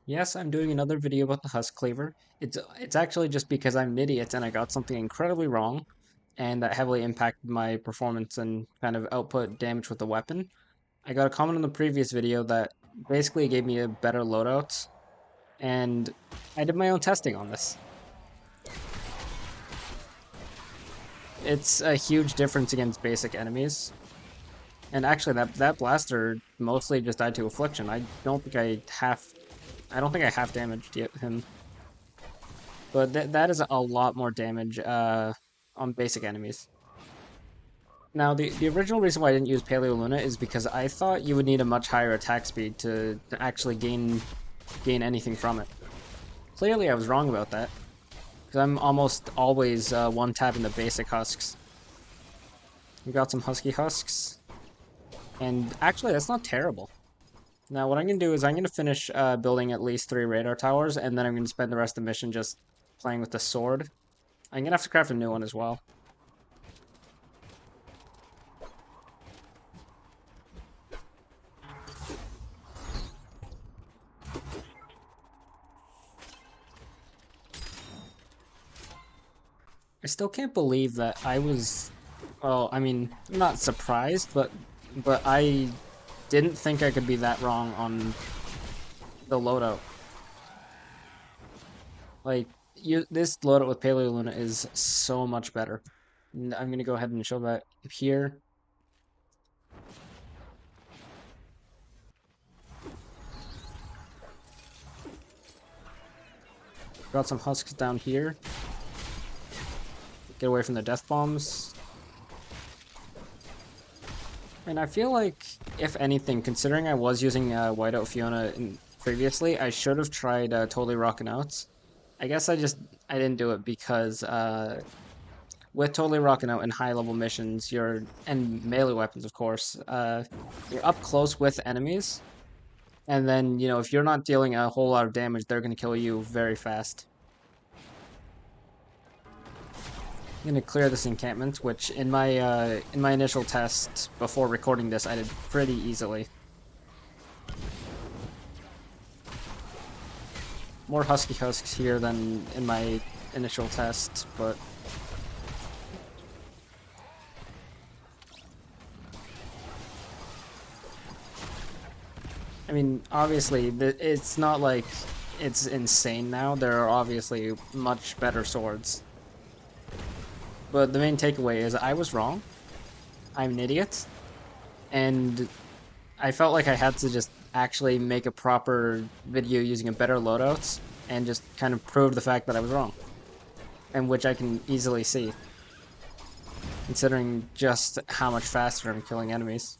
Yes, I'm doing another video about the Huskcleaver. It's actually just because I'm an idiot and I got something incredibly wrong, and that heavily impacted my performance and kind of output damage with the weapon. I got a comment on the previous video that basically gave me a better loadout, and I did my own testing on this. It's a huge difference against basic enemies. And actually that blaster mostly just died to affliction. I don't think I half damaged him. But that is a lot more damage on basic enemies. Now, the original reason why I didn't use Paleo Luna is because I thought you would need a much higher attack speed to actually gain anything from it. Clearly, I was wrong about that, because I'm almost always one-tapping the basic husks. We got some husky husks, and actually, that's not terrible. Now, what I'm going to do is I'm going to finish building at least 3 radar towers, and then I'm going to spend the rest of the mission just playing with the sword. I'm going to have to craft a new one as well. I still can't believe that I was, well, I mean, I'm not surprised, but I didn't think I could be that wrong on the loadout. Like, this loadout with Paleo Luna is so much better. I'm gonna go ahead and show that here. Got some husks down here. Get away from the death bombs. And I feel like, if anything, considering I was using Whiteout Fiona previously, I should have tried Totally Rockin' Out. I guess I didn't do it because with Totally Rockin' Out in high level missions, and melee weapons, of course, you're up close with enemies, and then if you're not dealing a whole lot of damage, they're gonna kill you very fast. I'm gonna clear this encampment, which in my initial test before recording this, I did pretty easily. More husky husks here than in my initial test, but I mean, obviously, it's not like it's insane now. There are obviously much better swords. But the main takeaway is I was wrong. I'm an idiot. And I felt like I had to just actually make a proper video using a better loadout and just kind of prove the fact that I was wrong. And which I can easily see, considering just how much faster I'm killing enemies.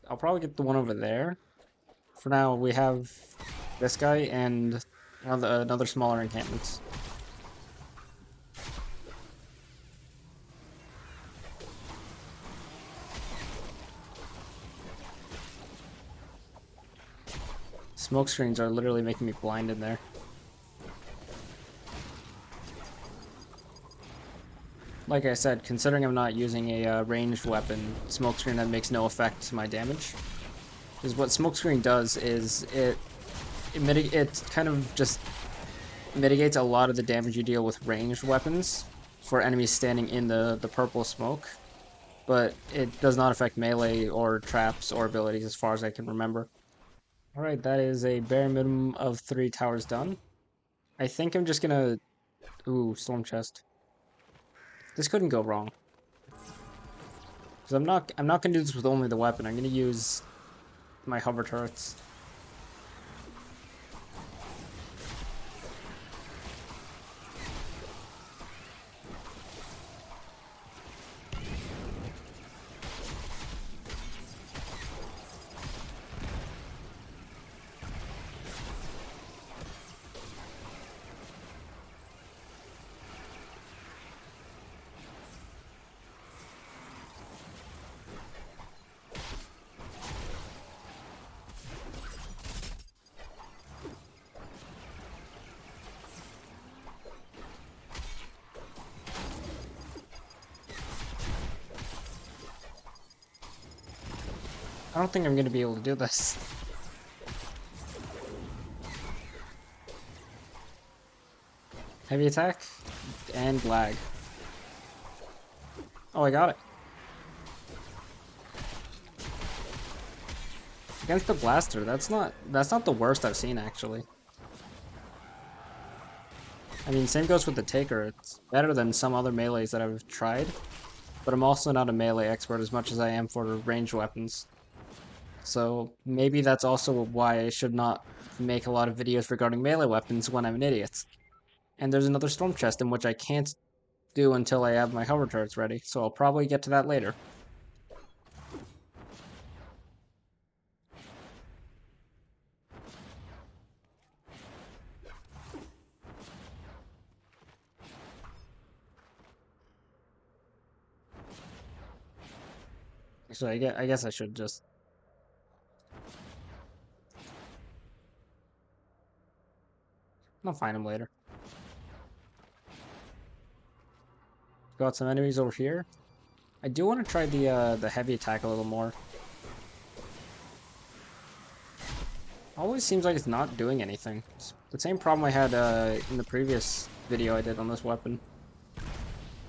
I'll probably get the one over there. For now, we have this guy and another smaller encampment. Smoke screens are literally making me blind in there. Like I said, considering I'm not using a ranged weapon, smoke screen that makes no effect to my damage. Because what smoke screen does is it kind of just mitigates a lot of the damage you deal with ranged weapons for enemies standing in the purple smoke, but it does not affect melee or traps or abilities as far as I can remember. Alright, that is a bare minimum of 3 towers done. I think I'm just gonna... Ooh, storm chest. This couldn't go wrong. Because I'm not gonna do this with only the weapon, I'm gonna use my hover turrets. I don't think I'm gonna be able to do this. Heavy attack and lag. Oh, I got it. Against the blaster, that's not the worst I've seen actually. I mean, same goes with the Taker. It's better than some other melees that I've tried, but I'm also not a melee expert as much as I am for ranged weapons. So maybe that's also why I should not make a lot of videos regarding melee weapons when I'm an idiot. And there's another storm chest in which I can't do until I have my hover turrets ready, so I'll probably get to that later. So I guess I should just... I'll find him later. Got some enemies over here. I do want to try the heavy attack a little more. Always seems like it's not doing anything. It's the same problem I had in the previous video I did on this weapon.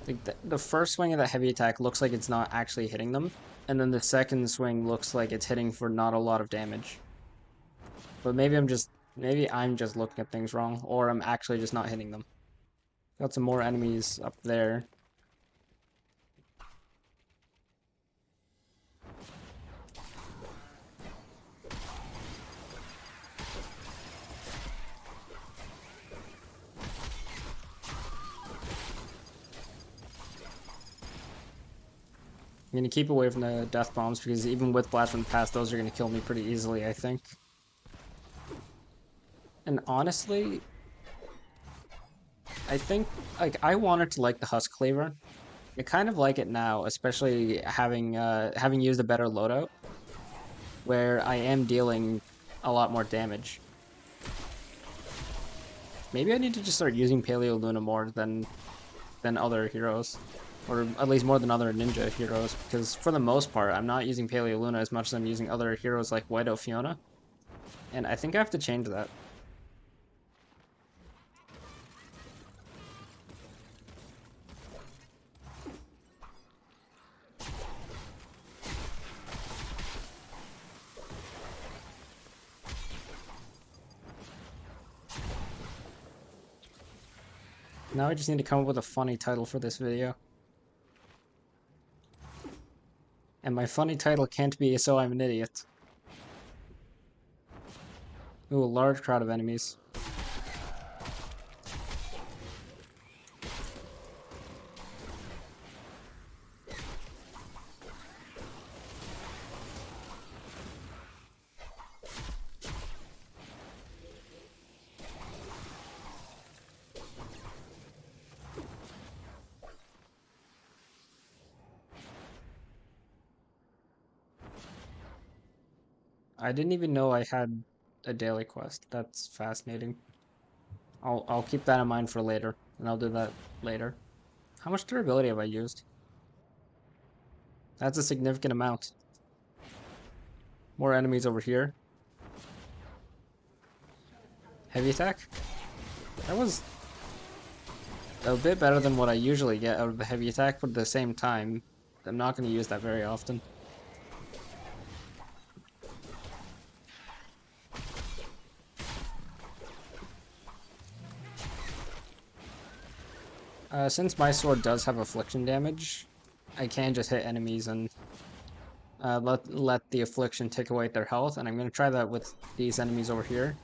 Like the first swing of the heavy attack looks like it's not actually hitting them, and then the second swing looks like it's hitting for not a lot of damage. But maybe I'm just looking at things wrong, or I'm actually just not hitting them. Got some more enemies up there. I'm gonna keep away from the death bombs because even with blast from the past, those are gonna kill me pretty easily, I think. And honestly, I think like I wanted to like the Huskcleaver. I kind of like it now, especially having used a better loadout, where I am dealing a lot more damage. Maybe I need to just start using Paleo Luna more than other heroes. Or at least more than other ninja heroes, because for the most part, I'm not using Paleo Luna as much as I'm using other heroes like Whiteout Fiona. And I think I have to change that. Now I just need to come up with a funny title for this video. And my funny title can't be So I'm an Idiot. Ooh, a large crowd of enemies. I didn't even know I had a daily quest. That's fascinating. I'll keep that in mind for later, and I'll do that later. How much durability have I used? That's a significant amount. More enemies over here. Heavy attack? That was a bit better than what I usually get out of the heavy attack, but at the same time, I'm not going to use that very often. Since my sword does have affliction damage, I can just hit enemies and let the affliction take away their health, and I'm going to try that with these enemies over here.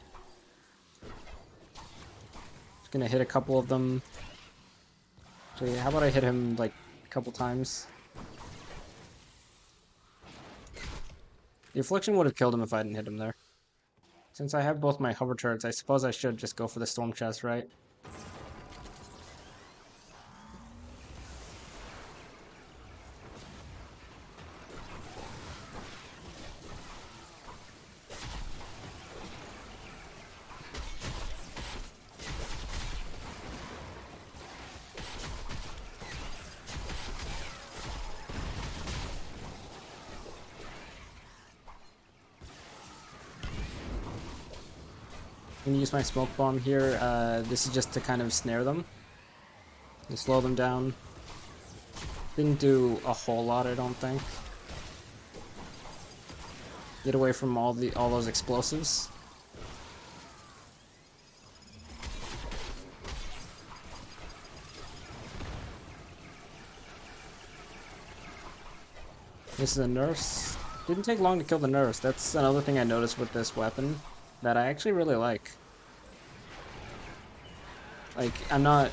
Just going to hit a couple of them. So yeah, how about I hit him like a couple times? The affliction would have killed him if I didn't hit him there. Since I have both my hover turrets, I suppose I should just go for the storm chest, right? I'm gonna use my smoke bomb here. This is just to kind of snare them, to slow them down. Didn't do a whole lot, I don't think. Get away from all those explosives. This is a nurse. Didn't take long to kill the nurse. That's another thing I noticed with this weapon that I actually really like. Like, I'm not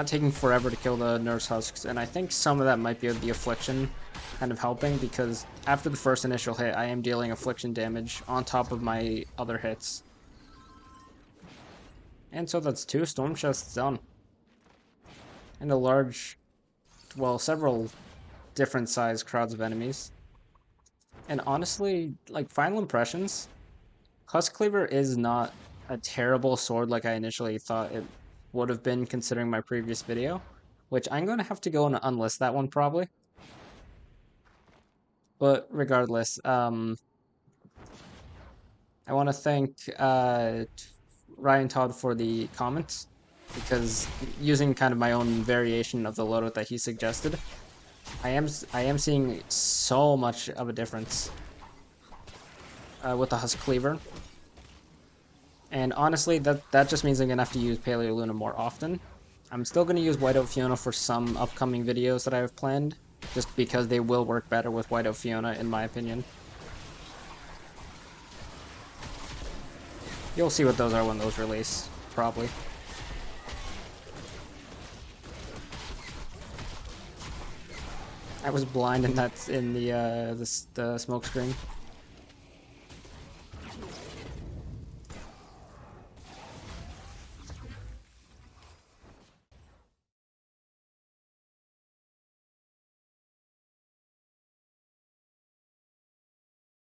taking forever to kill the nurse husks, and I think some of that might be the affliction kind of helping, because after the first initial hit, I am dealing affliction damage on top of my other hits. And so that's 2 storm chests done. And a large, well, several different sized crowds of enemies. And honestly, like, final impressions, Huskcleaver is not a terrible sword like I initially thought it would have been considering my previous video, which I'm going to have to go and unlist that one probably. But regardless, I want to thank Ryan Todd for the comments, because using kind of my own variation of the loadout that he suggested, I am seeing so much of a difference with the Huskcleaver. And honestly, that just means I'm gonna have to use Paleo Luna more often. I'm still gonna use Whiteout Fiona for some upcoming videos that I have planned, just because they will work better with Whiteout Fiona, in my opinion. You'll see what those are when those release, probably. I was blind, and that's in the smoke screen.